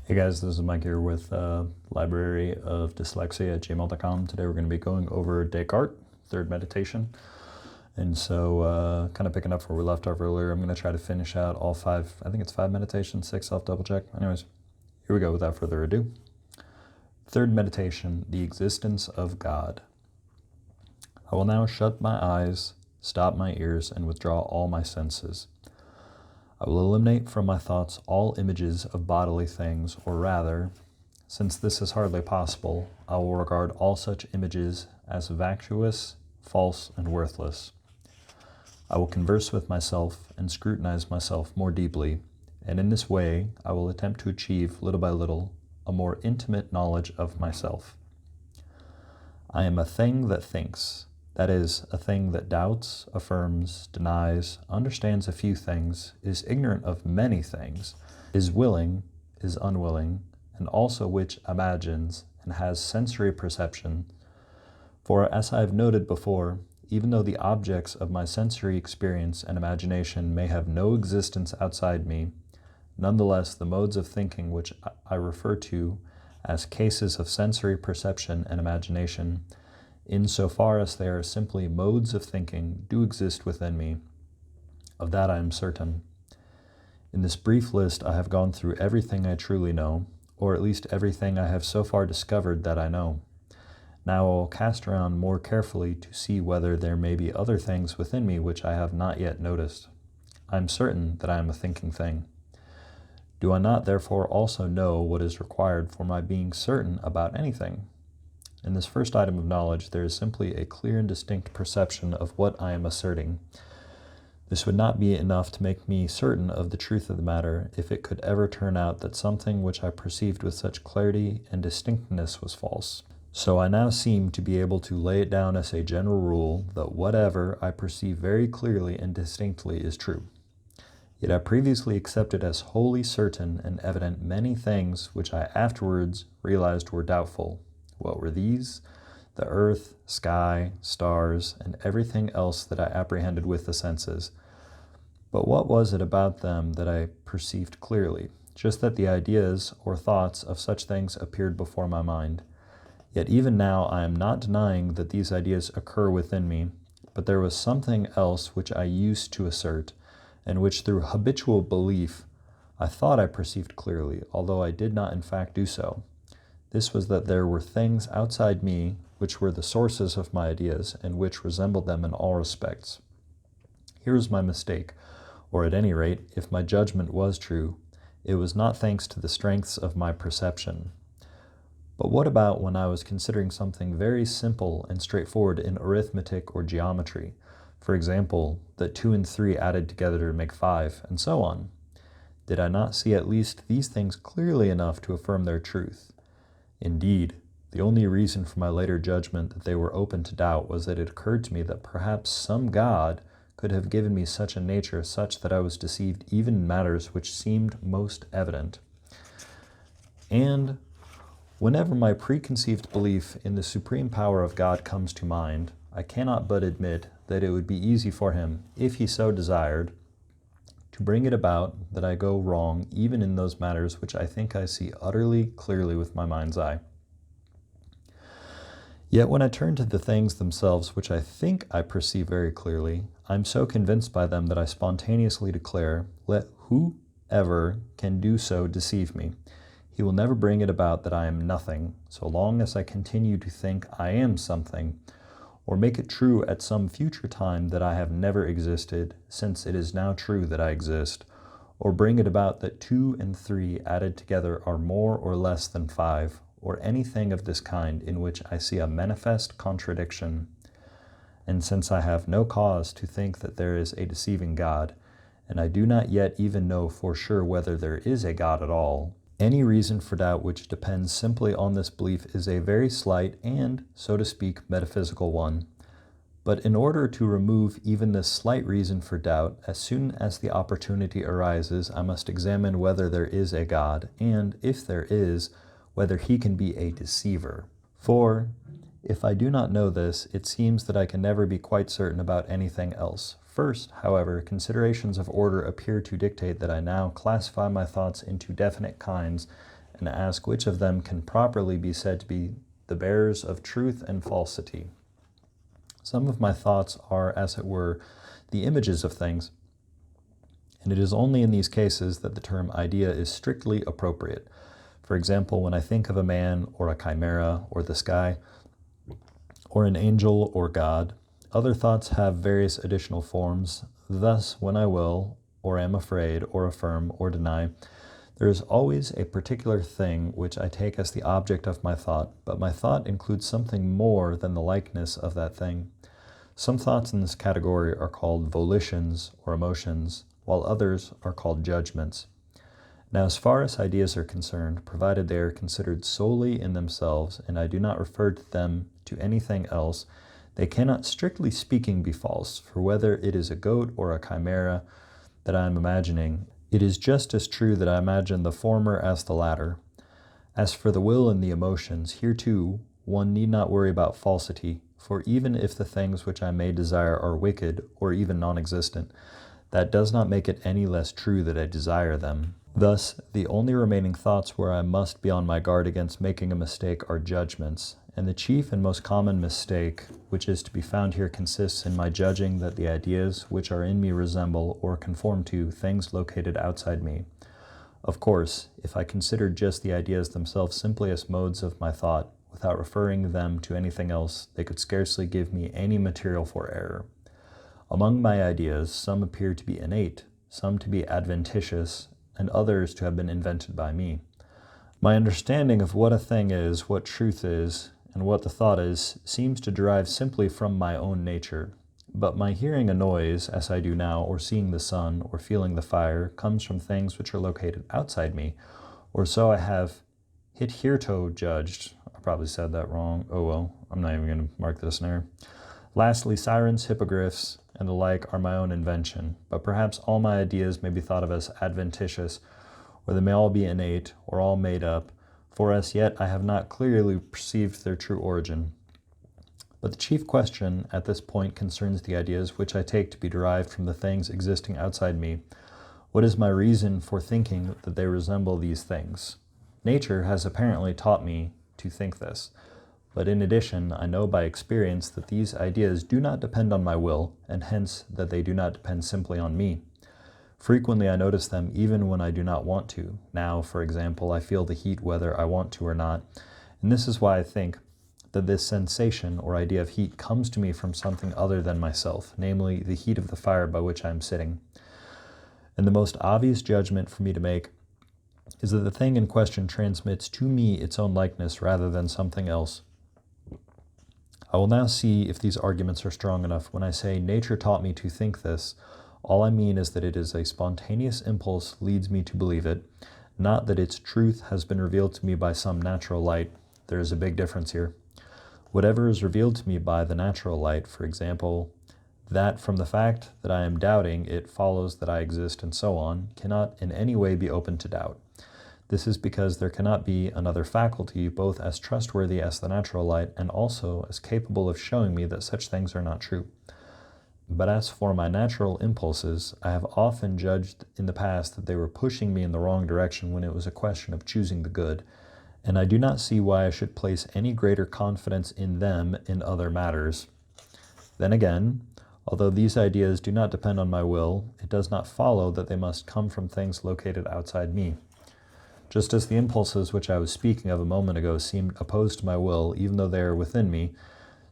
Hey guys, this is Mike here with Library of Dyslexia at gmail.com. Today we're going to be going over Descartes, third meditation. And so kind of picking up where we left off earlier, I'm going to try to finish out all five, I think it's 5 meditations, 6, I'll double check. Anyways, here we go without further ado. Third meditation, the existence of God. I will now shut my eyes, stop my ears, and withdraw all my senses. I will eliminate from my thoughts all images of bodily things, or rather, since this is hardly possible, I will regard all such images as vacuous, false, and worthless. I will converse with myself and scrutinize myself more deeply, and in this way I will attempt to achieve, little by little, a more intimate knowledge of myself. I am a thing that thinks. That is, a thing that doubts, affirms, denies, understands a few things, is ignorant of many things, is willing, is unwilling, and also which imagines and has sensory perception. For, as I have noted before, even though the objects of my sensory experience and imagination may have no existence outside me, nonetheless the modes of thinking which I refer to as cases of sensory perception and imagination, insofar as they are simply modes of thinking, do exist within me. Of that I am certain. In this brief list I have gone through everything I truly know, or at least everything I have so far discovered that I know. Now I will cast around more carefully to see whether there may be other things within me which I have not yet noticed. I am certain that I am a thinking thing. Do I not therefore also know what is required for my being certain about anything? In this first item of knowledge, there is simply a clear and distinct perception of what I am asserting. This would not be enough to make me certain of the truth of the matter if it could ever turn out that something which I perceived with such clarity and distinctness was false. So I now seem to be able to lay it down as a general rule that whatever I perceive very clearly and distinctly is true. Yet I previously accepted as wholly certain and evident many things which I afterwards realized were doubtful. What were these? The earth, sky, stars, and everything else that I apprehended with the senses. But what was it about them that I perceived clearly? Just that the ideas or thoughts of such things appeared before my mind. Yet even now I am not denying that these ideas occur within me, but there was something else which I used to assert, and which through habitual belief I thought I perceived clearly, although I did not in fact do so. This was that there were things outside me which were the sources of my ideas and which resembled them in all respects. Here was my mistake, or at any rate, if my judgment was true, it was not thanks to the strengths of my perception. But what about when I was considering something very simple and straightforward in arithmetic or geometry? For example, that 2 and 3 added together make 5, and so on. Did I not see at least these things clearly enough to affirm their truth? Indeed, the only reason for my later judgment that they were open to doubt was that it occurred to me that perhaps some God could have given me such a nature such that I was deceived even in matters which seemed most evident. And whenever my preconceived belief in the supreme power of God comes to mind, I cannot but admit that it would be easy for him, if he so desired, to bring it about that I go wrong even in those matters which I think I see utterly clearly with my mind's eye. Yet when I turn to the things themselves which I think I perceive very clearly, I am so convinced by them that I spontaneously declare, let whoever can do so deceive me. He will never bring it about that I am nothing, so long as I continue to think I am something, or make it true at some future time that I have never existed, since it is now true that I exist, or bring it about that 2 and 3 added together are more or less than 5, or anything of this kind in which I see a manifest contradiction. And since I have no cause to think that there is a deceiving God, and I do not yet even know for sure whether there is a God at all, any reason for doubt which depends simply on this belief is a very slight and, so to speak, metaphysical one. But in order to remove even this slight reason for doubt, as soon as the opportunity arises, I must examine whether there is a God, and, if there is, whether he can be a deceiver. For, if I do not know this, it seems that I can never be quite certain about anything else. First, however, considerations of order appear to dictate that I now classify my thoughts into definite kinds and ask which of them can properly be said to be the bearers of truth and falsity. Some of my thoughts are, as it were, the images of things, and it is only in these cases that the term idea is strictly appropriate. For example, when I think of a man or a chimera or the sky, or an angel or God, other thoughts have various additional forms. Thus, when I will, or am afraid, or affirm, or deny, there is always a particular thing which I take as the object of my thought, but my thought includes something more than the likeness of that thing. Some thoughts in this category are called volitions or emotions, while others are called judgments. Now, as far as ideas are concerned, provided they are considered solely in themselves, and I do not refer to them to anything else, they cannot, strictly speaking, be false, for whether it is a goat or a chimera that I am imagining, it is just as true that I imagine the former as the latter. As for the will and the emotions, here too, one need not worry about falsity, for even if the things which I may desire are wicked, or even non-existent, that does not make it any less true that I desire them. Thus, the only remaining thoughts where I must be on my guard against making a mistake are judgments, and the chief and most common mistake which is to be found here consists in my judging that the ideas which are in me resemble or conform to things located outside me. Of course, if I considered just the ideas themselves simply as modes of my thought, without referring them to anything else, they could scarcely give me any material for error. Among my ideas, some appear to be innate, some to be adventitious, and others to have been invented by me. My understanding of what a thing is, what truth is, and what the thought is, seems to derive simply from my own nature. But my hearing a noise, as I do now, or seeing the sun, or feeling the fire, comes from things which are located outside me, or so I have hitherto judged. I probably said that wrong. Oh well, I'm not even going to mark this an error. Lastly, sirens, hippogriffs, and the like are my own invention, but perhaps all my ideas may be thought of as adventitious, or they may all be innate, or all made up, for as yet I have not clearly perceived their true origin. But the chief question at this point concerns the ideas which I take to be derived from the things existing outside me. What is my reason for thinking that they resemble these things? Nature has apparently taught me to think this, but in addition, I know by experience that these ideas do not depend on my will, and hence that they do not depend simply on me. Frequently I notice them even when I do not want to. Now, for example, I feel the heat whether I want to or not, and this is why I think that this sensation or idea of heat comes to me from something other than myself, namely the heat of the fire by which I am sitting. And the most obvious judgment for me to make is that the thing in question transmits to me its own likeness rather than something else. I will now see if these arguments are strong enough. When I say nature taught me to think this, all I mean is that it is a spontaneous impulse leads me to believe it, not that its truth has been revealed to me by some natural light. There is a big difference here. Whatever is revealed to me by the natural light, for example, that from the fact that I am doubting it follows that I exist and so on, cannot in any way be open to doubt. This is because there cannot be another faculty both as trustworthy as the natural light and also as capable of showing me that such things are not true. But as for my natural impulses, I have often judged in the past that they were pushing me in the wrong direction when it was a question of choosing the good, and I do not see why I should place any greater confidence in them in other matters. Then again, although these ideas do not depend on my will, it does not follow that they must come from things located outside me. Just as the impulses which I was speaking of a moment ago seemed opposed to my will, even though they are within me,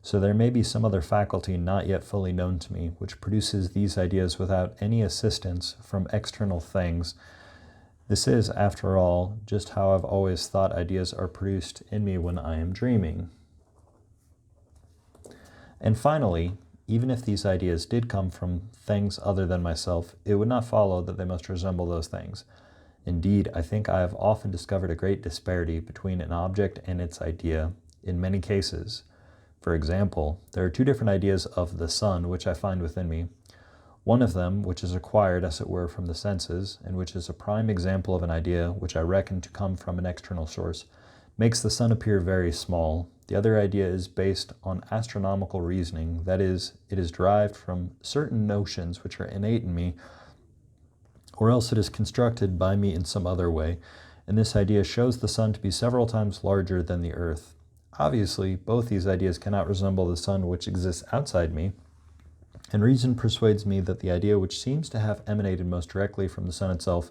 so there may be some other faculty not yet fully known to me, which produces these ideas without any assistance from external things. This is, after all, just how I've always thought ideas are produced in me when I am dreaming. And finally, even if these ideas did come from things other than myself, it would not follow that they must resemble those things. Indeed, I think I have often discovered a great disparity between an object and its idea in many cases. For example, there are two different ideas of the sun which I find within me. One of them, which is acquired, as it were, from the senses, and which is a prime example of an idea which I reckon to come from an external source, makes the sun appear very small. The other idea is based on astronomical reasoning, that is, it is derived from certain notions which are innate in me, or else it is constructed by me in some other way, and this idea shows the sun to be several times larger than the earth. Obviously, both these ideas cannot resemble the sun which exists outside me, and reason persuades me that the idea which seems to have emanated most directly from the sun itself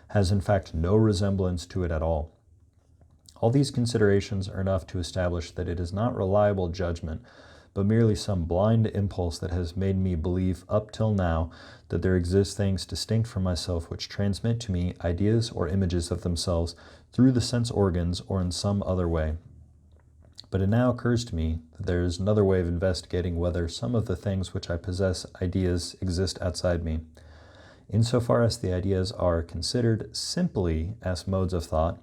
has in fact no resemblance to it at all. All these considerations are enough to establish that it is not reliable judgment, but merely some blind impulse that has made me believe up till now that there exist things distinct from myself which transmit to me ideas or images of themselves through the sense organs or in some other way. But it now occurs to me that there is another way of investigating whether some of the things which I possess ideas exist outside me. Insofar as the ideas are considered simply as modes of thought,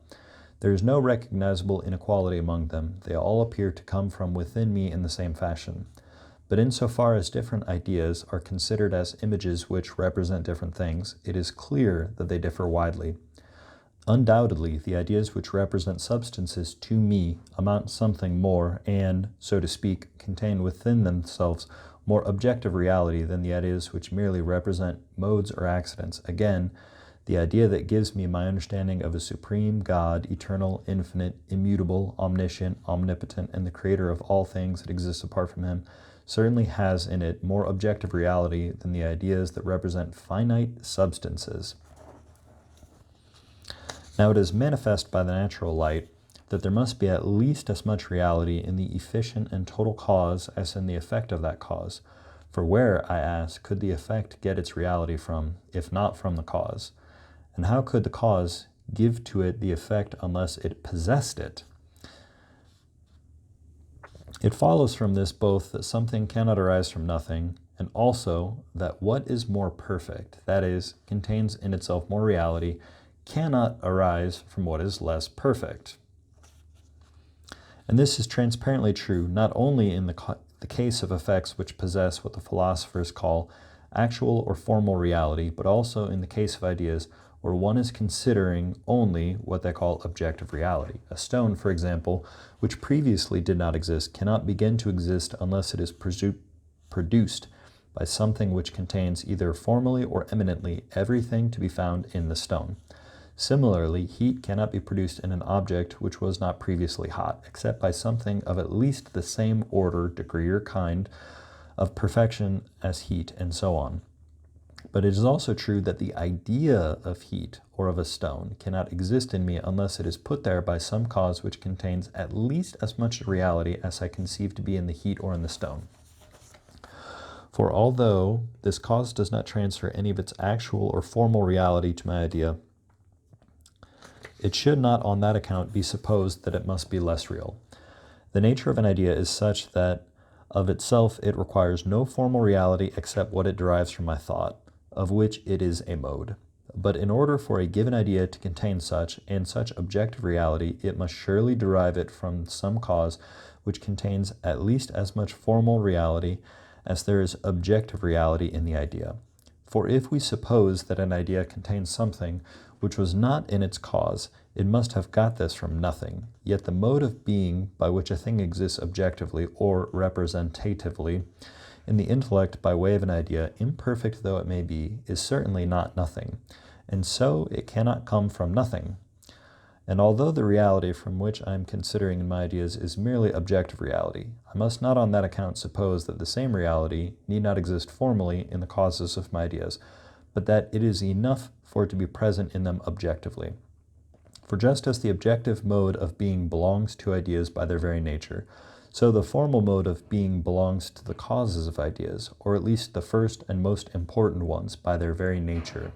there is no recognizable inequality among them. They all appear to come from within me in the same fashion. But insofar as different ideas are considered as images which represent different things, it is clear that they differ widely. Undoubtedly, the ideas which represent substances to me amount to something more and, so to speak, contain within themselves more objective reality than the ideas which merely represent modes or accidents. Again, the idea that gives me my understanding of a supreme God, eternal, infinite, immutable, omniscient, omnipotent, and the creator of all things that exist apart from him, certainly has in it more objective reality than the ideas that represent finite substances. Now it is manifest by the natural light that there must be at least as much reality in the efficient and total cause as in the effect of that cause. For where, I ask, could the effect get its reality from, if not from the cause? And how could the cause give to it the effect unless it possessed it? It follows from this both that something cannot arise from nothing, and also that what is more perfect, that is, contains in itself more reality, cannot arise from what is less perfect. And this is transparently true not only in the case of effects which possess what the philosophers call actual or formal reality, but also in the case of ideas where one is considering only what they call objective reality. A stone, for example, which previously did not exist, cannot begin to exist unless it is produced by something which contains either formally or eminently everything to be found in the stone. Similarly, heat cannot be produced in an object which was not previously hot, except by something of at least the same order, degree, or kind of perfection as heat, and so on. But it is also true that the idea of heat or of a stone cannot exist in me unless it is put there by some cause which contains at least as much reality as I conceive to be in the heat or in the stone. For although this cause does not transfer any of its actual or formal reality to my idea, it should not on that account be supposed that it must be less real. The nature of an idea is such that of itself it requires no formal reality except what it derives from my thought, of which it is a mode. But in order for a given idea to contain such and such objective reality, it must surely derive it from some cause which contains at least as much formal reality as there is objective reality in the idea. For if we suppose that an idea contains something which was not in its cause, it must have got this from nothing. Yet the mode of being by which a thing exists objectively or representatively in the intellect by way of an idea, imperfect though it may be, is certainly not nothing, and so it cannot come from nothing. And although the reality from which I am considering in my ideas is merely objective reality, I must not on that account suppose that the same reality need not exist formally in the causes of my ideas, but that it is enough for it to be present in them objectively. For just as the objective mode of being belongs to ideas by their very nature, so the formal mode of being belongs to the causes of ideas, or at least the first and most important ones by their very nature.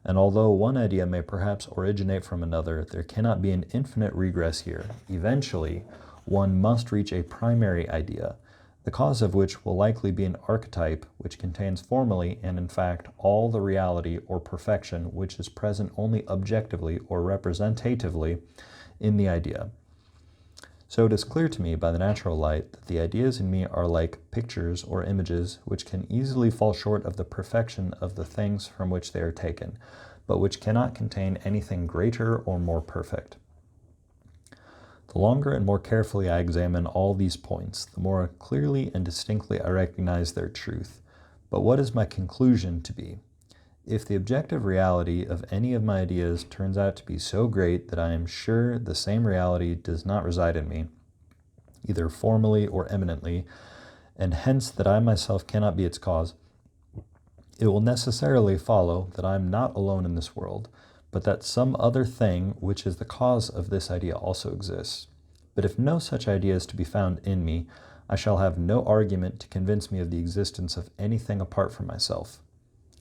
And although one idea may perhaps originate from another, there cannot be an infinite regress here. Eventually, one must reach a primary idea, the cause of which will likely be an archetype which contains formally and in fact all the reality or perfection which is present only objectively or representatively in the idea. So it is clear to me by the natural light that the ideas in me are like pictures or images which can easily fall short of the perfection of the things from which they are taken, but which cannot contain anything greater or more perfect. The longer and more carefully I examine all these points, the more clearly and distinctly I recognize their truth. But what is my conclusion to be? If the objective reality of any of my ideas turns out to be so great that I am sure the same reality does not reside in me, either formally or eminently, and hence that I myself cannot be its cause, it will necessarily follow that I am not alone in this world, but that some other thing which is the cause of this idea also exists. But if no such idea is to be found in me, I shall have no argument to convince me of the existence of anything apart from myself.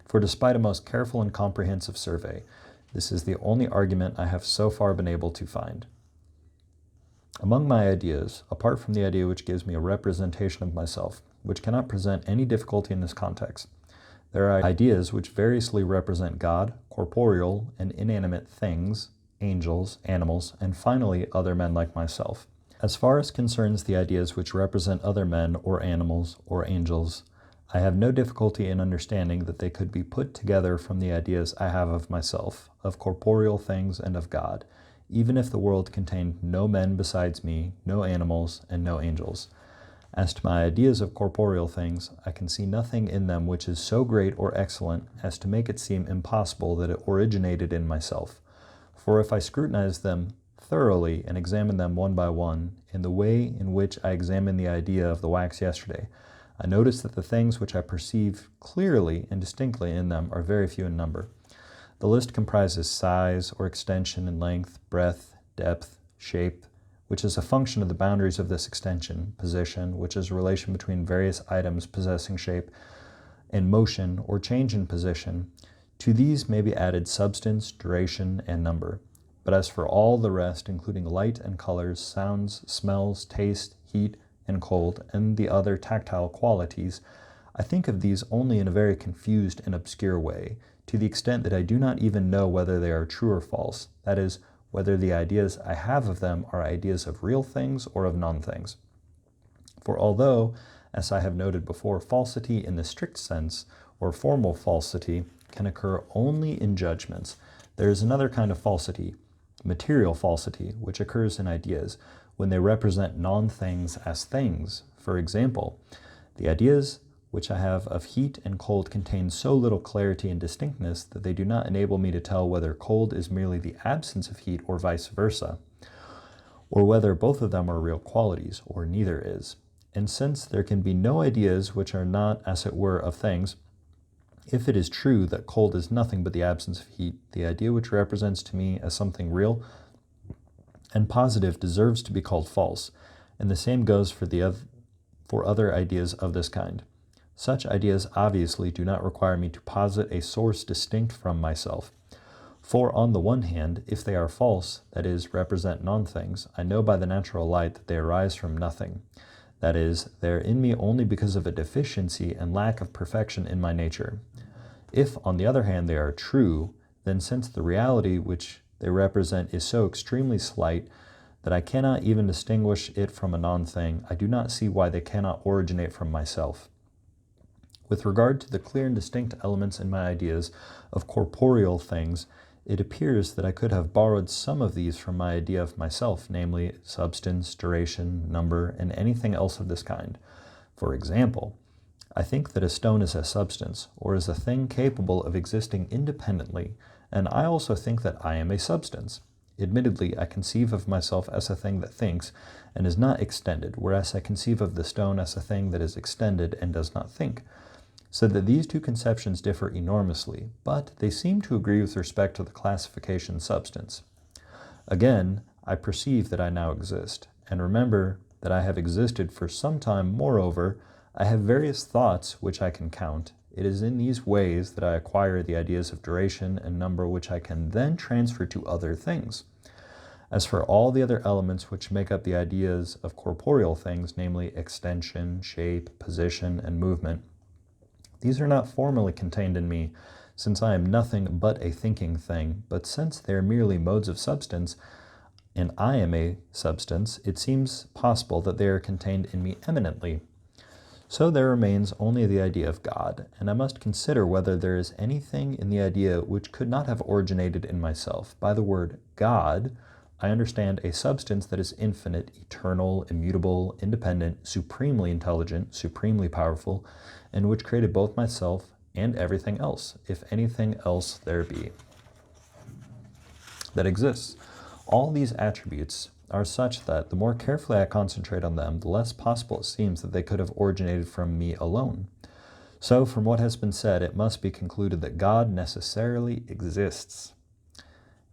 For despite a most careful and comprehensive survey, this is the only argument I have so far been able to find. Among my ideas, apart from the idea which gives me a representation of myself, which cannot present any difficulty in this context, there are ideas which variously represent God, corporeal and inanimate things, angels, animals, and finally other men like myself. As far as concerns the ideas which represent other men or animals or angels, I have no difficulty in understanding that they could be put together from the ideas I have of myself, of corporeal things, and of God, even if the world contained no men besides me, no animals, and no angels. As to my ideas of corporeal things, I can see nothing in them which is so great or excellent as to make it seem impossible that it originated in myself. For if I scrutinize them thoroughly and examine them one by one, in the way in which I examined the idea of the wax yesterday, I notice that the things which I perceive clearly and distinctly in them are very few in number. The list comprises size or extension in length, breadth, depth, shape, which is a function of the boundaries of this extension, position, which is a relation between various items possessing shape, and motion or change in position. To these may be added substance, duration, and number. But as for all the rest, including light and colors, sounds, smells, taste, heat, and cold, and the other tactile qualities, I think of these only in a very confused and obscure way, to the extent that I do not even know whether they are true or false, that is, whether the ideas I have of them are ideas of real things or of non-things. For although, as I have noted before, falsity in the strict sense, or formal falsity, can occur only in judgments, there is another kind of falsity, material falsity, which occurs in ideas, when they represent non-things as things. For example, the ideas which I have of heat and cold contain so little clarity and distinctness that they do not enable me to tell whether cold is merely the absence of heat or vice versa, or whether both of them are real qualities, or neither is. And since there can be no ideas which are not, as it were, of things, if it is true that cold is nothing but the absence of heat, the idea which represents to me as something real and positive deserves to be called false, and the same goes for other ideas of this kind. Such ideas obviously do not require me to posit a source distinct from myself. For on the one hand, if they are false, that is, represent non-things, I know by the natural light that they arise from nothing. That is, they are in me only because of a deficiency and lack of perfection in my nature. If, on the other hand, they are true, then since the reality which they represent is so extremely slight that I cannot even distinguish it from a non-thing, I do not see why they cannot originate from myself. With regard to the clear and distinct elements in my ideas of corporeal things, it appears that I could have borrowed some of these from my idea of myself, namely substance, duration, number, and anything else of this kind. For example, I think that a stone is a substance, or is a thing capable of existing independently, and I also think that I am a substance. Admittedly, I conceive of myself as a thing that thinks and is not extended, whereas I conceive of the stone as a thing that is extended and does not think. So that these two conceptions differ enormously, but they seem to agree with respect to the classification substance. Again, I perceive that I now exist, and remember that I have existed for some time. Moreover, I have various thoughts which I can count. It is in these ways that I acquire the ideas of duration and number which I can then transfer to other things. As for all the other elements which make up the ideas of corporeal things, namely extension, shape, position, and movement, these are not formally contained in me, since I am nothing but a thinking thing, but since they are merely modes of substance, and I am a substance, it seems possible that they are contained in me eminently. So there remains only the idea of God, and I must consider whether there is anything in the idea which could not have originated in myself. By the word God, I understand a substance that is infinite, eternal, immutable, independent, supremely intelligent, supremely powerful, and which created both myself and everything else, if anything else there be, that exists. All these attributes are such that the more carefully I concentrate on them, the less possible it seems that they could have originated from me alone. So, from what has been said, it must be concluded that God necessarily exists.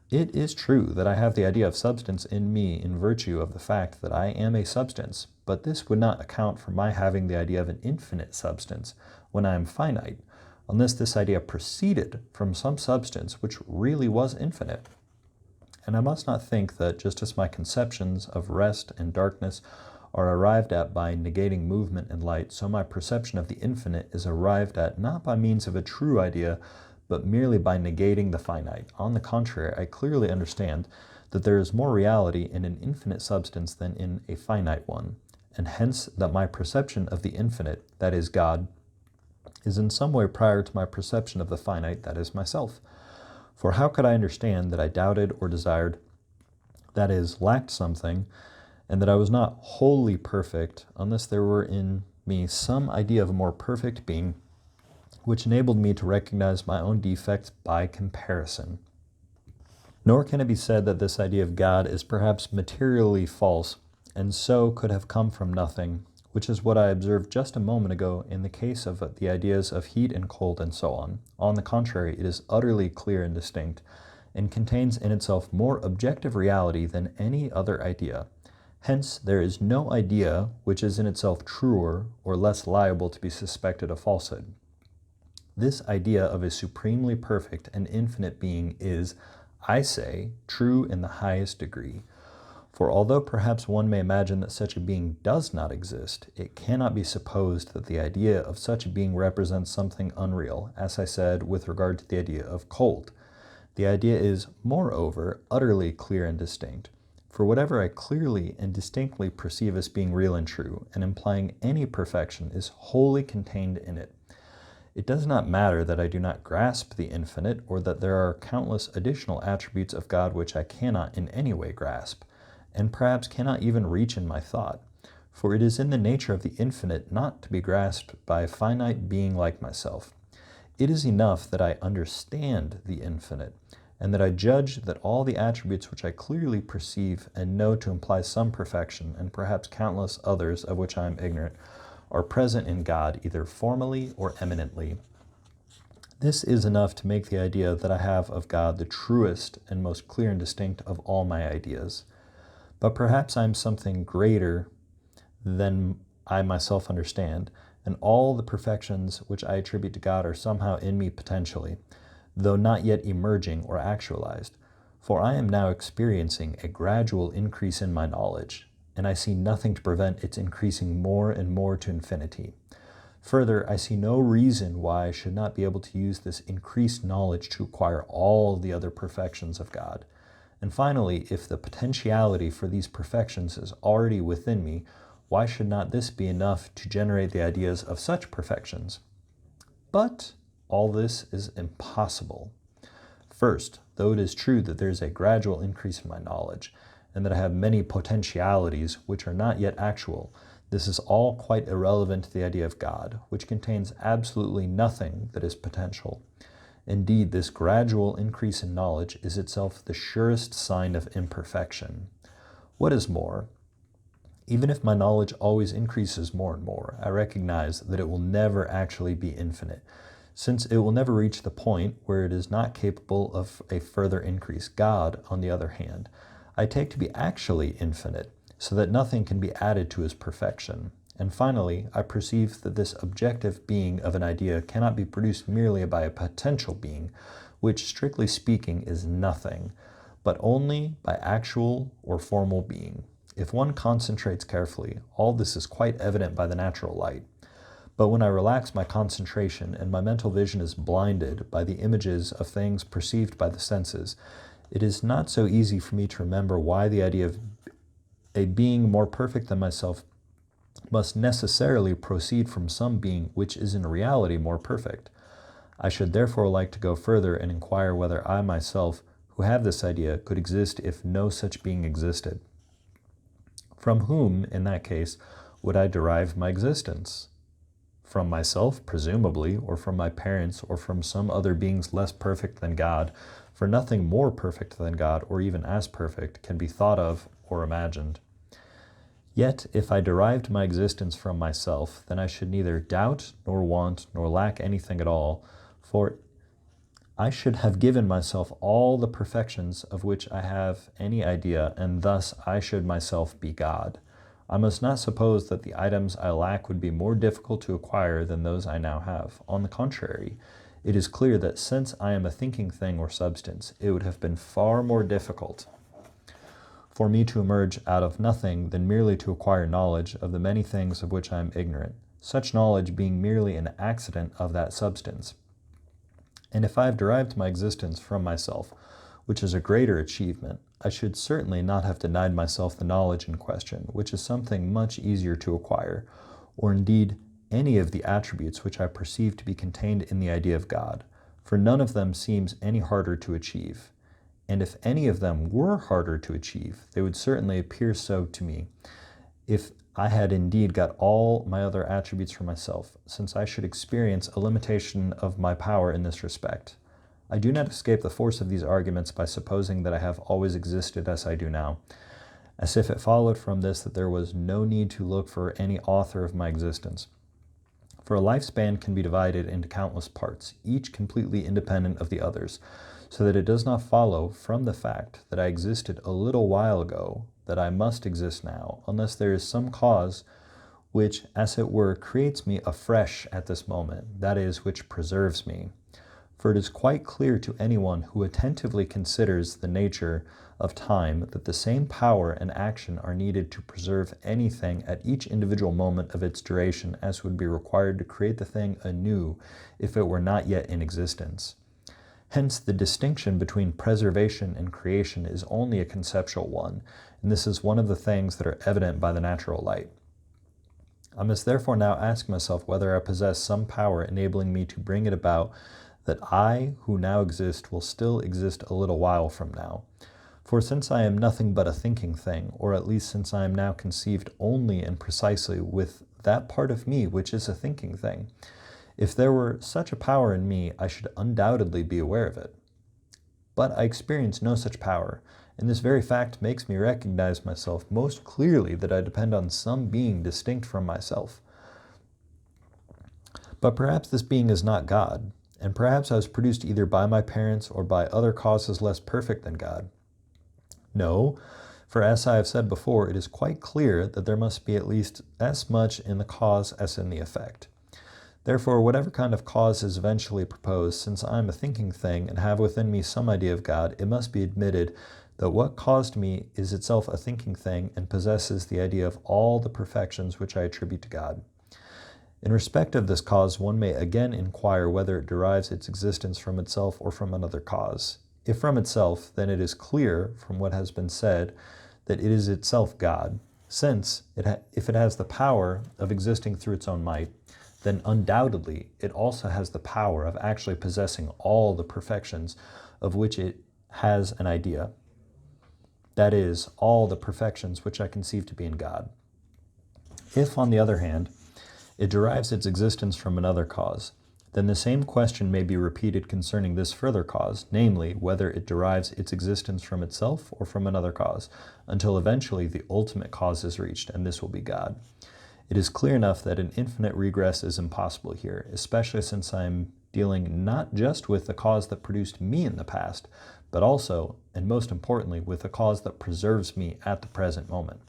It is true that I have the idea of substance in me in virtue of the fact that I am a substance, but this would not account for my having the idea of an infinite substance when I am finite, unless this idea proceeded from some substance which really was infinite. And I must not think that just as my conceptions of rest and darkness are arrived at by negating movement and light, so my perception of the infinite is arrived at not by means of a true idea, but merely by negating the finite. On the contrary, I clearly understand that there is more reality in an infinite substance than in a finite one, and hence that my perception of the infinite, that is God, is in some way prior to my perception of the finite, that is myself. For how could I understand that I doubted or desired, that is, lacked something, and that I was not wholly perfect, unless there were in me some idea of a more perfect being, which enabled me to recognize my own defects by comparison? Nor can it be said that this idea of God is perhaps materially false, and so could have come from nothing, which is what I observed just a moment ago in the case of the ideas of heat and cold and so on. On the contrary, it is utterly clear and distinct, and contains in itself more objective reality than any other idea. Hence, there is no idea which is in itself truer or less liable to be suspected of falsehood. This idea of a supremely perfect and infinite being is, I say, true in the highest degree. For although perhaps one may imagine that such a being does not exist, it cannot be supposed that the idea of such a being represents something unreal, as I said with regard to the idea of cold. The idea is, moreover, utterly clear and distinct. For whatever I clearly and distinctly perceive as being real and true, and implying any perfection, is wholly contained in it. It does not matter that I do not grasp the infinite, or that there are countless additional attributes of God which I cannot in any way grasp, and perhaps cannot even reach in my thought. For it is in the nature of the infinite not to be grasped by a finite being like myself. It is enough that I understand the infinite, and that I judge that all the attributes which I clearly perceive and know to imply some perfection, and perhaps countless others of which I am ignorant, are present in God either formally or eminently. This is enough to make the idea that I have of God the truest and most clear and distinct of all my ideas. But perhaps I am something greater than I myself understand, and all the perfections which I attribute to God are somehow in me potentially, though not yet emerging or actualized. For I am now experiencing a gradual increase in my knowledge, and I see nothing to prevent its increasing more and more to infinity. Further, I see no reason why I should not be able to use this increased knowledge to acquire all the other perfections of God. And finally, if the potentiality for these perfections is already within me, why should not this be enough to generate the ideas of such perfections? But all this is impossible. First, though it is true that there is a gradual increase in my knowledge, and that I have many potentialities which are not yet actual, this is all quite irrelevant to the idea of God, which contains absolutely nothing that is potential. Indeed, this gradual increase in knowledge is itself the surest sign of imperfection. What is more, even if my knowledge always increases more and more, I recognize that it will never actually be infinite, since it will never reach the point where it is not capable of a further increase. God, on the other hand, I take to be actually infinite, so that nothing can be added to his perfection. And finally, I perceive that this objective being of an idea cannot be produced merely by a potential being, which, strictly speaking, is nothing, but only by actual or formal being. If one concentrates carefully, all this is quite evident by the natural light. But when I relax my concentration and my mental vision is blinded by the images of things perceived by the senses, it is not so easy for me to remember why the idea of a being more perfect than myself must necessarily proceed from some being which is in reality more perfect. I should therefore like to go further and inquire whether I myself, who have this idea, could exist if no such being existed. From whom, in that case, would I derive my existence? from myself, presumably, or from my parents, or from some other beings less perfect than God, for nothing more perfect than God, or even as perfect, can be thought of or imagined. Yet, if I derived my existence from myself, then I should neither doubt, nor want, nor lack anything at all, for I should have given myself all the perfections of which I have any idea, and thus I should myself be God. I must not suppose that the items I lack would be more difficult to acquire than those I now have. On the contrary, it is clear that since I am a thinking thing or substance, it would have been far more difficult for me to emerge out of nothing than merely to acquire knowledge of the many things of which I am ignorant, such knowledge being merely an accident of that substance. And if I have derived my existence from myself, which is a greater achievement, I should certainly not have denied myself the knowledge in question, which is something much easier to acquire, or indeed any of the attributes which I perceive to be contained in the idea of God, for none of them seems any harder to achieve. And if any of them were harder to achieve, they would certainly appear so to me, if I had indeed got all my other attributes for myself, since I should experience a limitation of my power in this respect. I do not escape the force of these arguments by supposing that I have always existed as I do now, as if it followed from this that there was no need to look for any author of my existence. For a lifespan can be divided into countless parts, each completely independent of the others, so that it does not follow from the fact that I existed a little while ago that I must exist now, unless there is some cause which, as it were, creates me afresh at this moment, that is, which preserves me. For it is quite clear to anyone who attentively considers the nature of time that the same power and action are needed to preserve anything at each individual moment of its duration as would be required to create the thing anew if it were not yet in existence. Hence, the distinction between preservation and creation is only a conceptual one, and this is one of the things that are evident by the natural light. I must therefore now ask myself whether I possess some power enabling me to bring it about that I, who now exist, will still exist a little while from now. For since I am nothing but a thinking thing, or at least since I am now conceived only and precisely with that part of me which is a thinking thing, if there were such a power in me, I should undoubtedly be aware of it. But I experience no such power, and this very fact makes me recognize myself most clearly that I depend on some being distinct from myself. But perhaps this being is not God, and perhaps I was produced either by my parents or by other causes less perfect than God. No, for as I have said before, it is quite clear that there must be at least as much in the cause as in the effect. Therefore, whatever kind of cause is eventually proposed, since I am a thinking thing and have within me some idea of God, it must be admitted that what caused me is itself a thinking thing and possesses the idea of all the perfections which I attribute to God. In respect of this cause, one may again inquire whether it derives its existence from itself or from another cause. If from itself, then it is clear from what has been said that it is itself God, since if it has the power of existing through its own might, then undoubtedly it also has the power of actually possessing all the perfections of which it has an idea. That is, all the perfections which I conceive to be in God. If, on the other hand, it derives its existence from another cause, then the same question may be repeated concerning this further cause, namely, whether it derives its existence from itself or from another cause, until eventually the ultimate cause is reached, and this will be God. It is clear enough that an infinite regress is impossible here, especially since I am dealing not just with the cause that produced me in the past, but also, and most importantly, with the cause that preserves me at the present moment.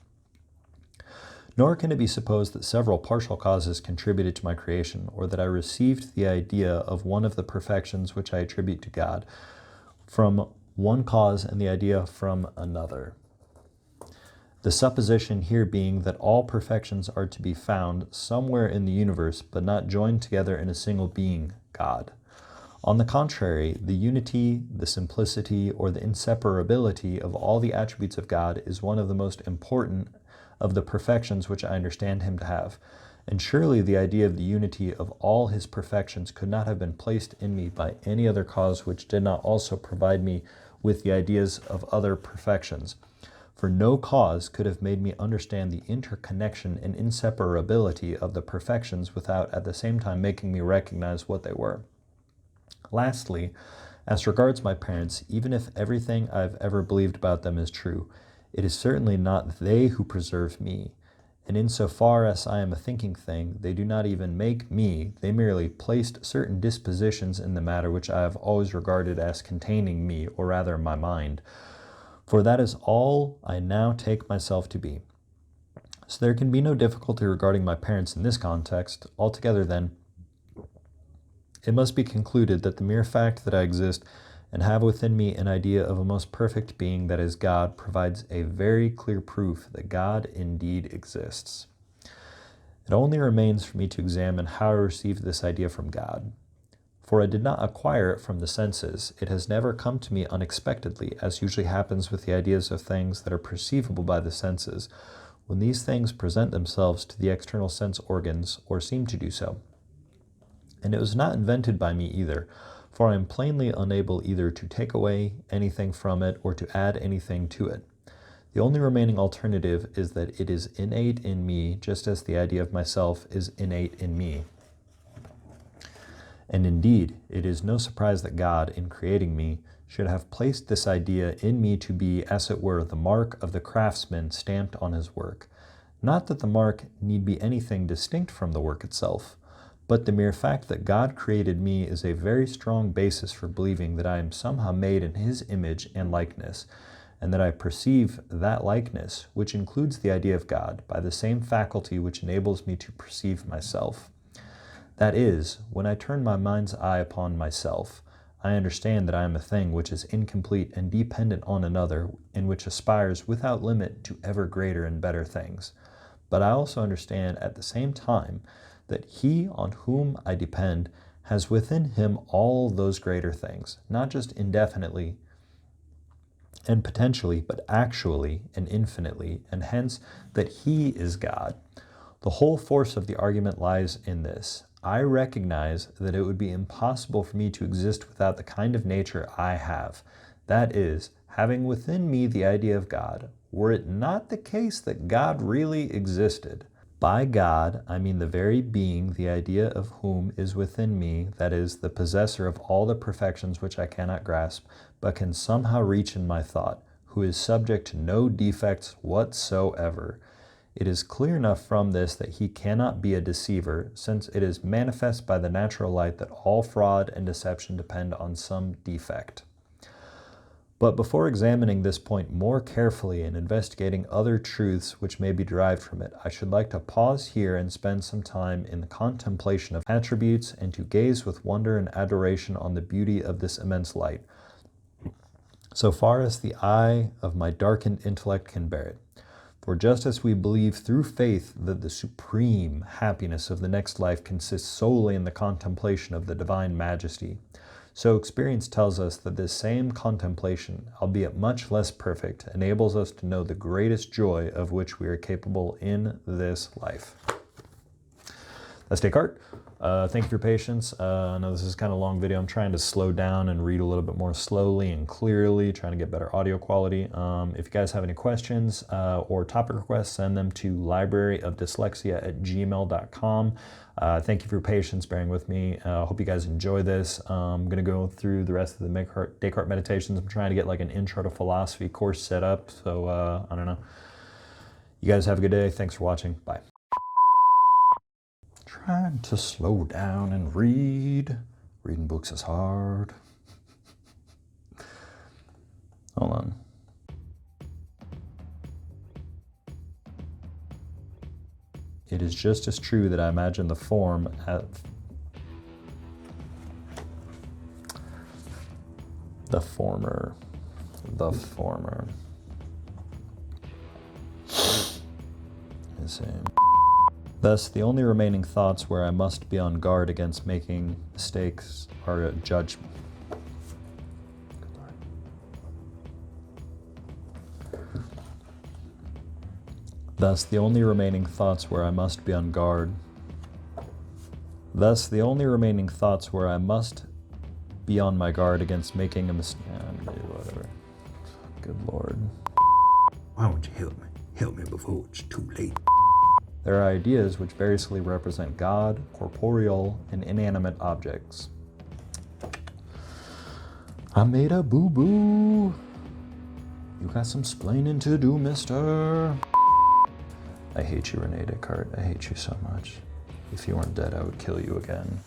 Nor can it be supposed that several partial causes contributed to my creation, or that I received the idea of one of the perfections which I attribute to God from one cause and the idea from another. The supposition here being that all perfections are to be found somewhere in the universe, but not joined together in a single being, God. On the contrary, the unity, the simplicity, or the inseparability of all the attributes of God is one of the most important of the perfections which I understand him to have. And surely the idea of the unity of all his perfections could not have been placed in me by any other cause which did not also provide me with the ideas of other perfections. For no cause could have made me understand the interconnection and inseparability of the perfections without at the same time making me recognize what they were. Lastly, as regards my parents, even if everything I've ever believed about them is true, it is certainly not they who preserve me. And insofar as I am a thinking thing, they do not even make me, they merely placed certain dispositions in the matter which I have always regarded as containing me, or rather my mind. For that is all I now take myself to be. So there can be no difficulty regarding my parents in this context. Altogether then, it must be concluded that the mere fact that I exist and have within me an idea of a most perfect being, that is God, provides a very clear proof that God indeed exists. It only remains for me to examine how I received this idea from God. For I did not acquire it from the senses. It has never come to me unexpectedly, as usually happens with the ideas of things that are perceivable by the senses, when these things present themselves to the external sense organs, or seem to do so. And it was not invented by me either, for I am plainly unable either to take away anything from it or to add anything to it. The only remaining alternative is that it is innate in me, just as the idea of myself is innate in me. And indeed, it is no surprise that God, in creating me, should have placed this idea in me to be, as it were, the mark of the craftsman stamped on his work. Not that the mark need be anything distinct from the work itself, but the mere fact that God created me is a very strong basis for believing that I am somehow made in His image and likeness, and that I perceive that likeness, which includes the idea of God, by the same faculty which enables me to perceive myself. That is, when I turn my mind's eye upon myself, I understand that I am a thing which is incomplete and dependent on another, and which aspires without limit to ever greater and better things. But I also understand at the same time that he on whom I depend has within him all those greater things, not just indefinitely and potentially, but actually and infinitely, and hence that he is God. The whole force of the argument lies in this. I recognize that it would be impossible for me to exist without the kind of nature I have, that is, having within me the idea of God, were it not the case that God really existed. By God, I mean the very being, the idea of whom is within me, that is, the possessor of all the perfections which I cannot grasp, but can somehow reach in my thought, who is subject to no defects whatsoever. It is clear enough from this that he cannot be a deceiver, since it is manifest by the natural light that all fraud and deception depend on some defect. But before examining this point more carefully and investigating other truths which may be derived from it, I should like to pause here and spend some time in the contemplation of attributes and to gaze with wonder and adoration on the beauty of this immense light, so far as the eye of my darkened intellect can bear it. For just as we believe through faith that the supreme happiness of the next life consists solely in the contemplation of the divine majesty, so experience tells us that this same contemplation, albeit much less perfect, enables us to know the greatest joy of which we are capable in this life. That's Descartes. Thank you for your patience. I know this is kind of a long video. I'm trying to slow down and read a little bit more slowly and clearly, trying to get better audio quality. If you guys have any questions or topic requests, send them to libraryofdyslexia@gmail.com. Thank you for your patience, bearing with me. Hope you guys enjoy this. I'm going to go through the rest of the Descartes meditations. I'm trying to get like an intro to philosophy course set up. So I don't know. You guys have a good day. Thanks for watching. Bye. Trying to slow down and read. Reading books is hard. Hold on. It is just as true that I imagine the form as the former. The same. Thus, the only remaining thoughts where I must be on guard against making mistakes are a judgment. Thus, the only remaining thoughts where I must be on guard. Thus, the only remaining thoughts where I must be on my guard against making a mistake. Whatever. Good Lord. Why don't you help me? Help me before it's too late. There are ideas which variously represent God, corporeal, and inanimate objects. I made a boo-boo. You got some splaining to do, mister. I hate you, Rene Descartes. I hate you so much. If you weren't dead, I would kill you again.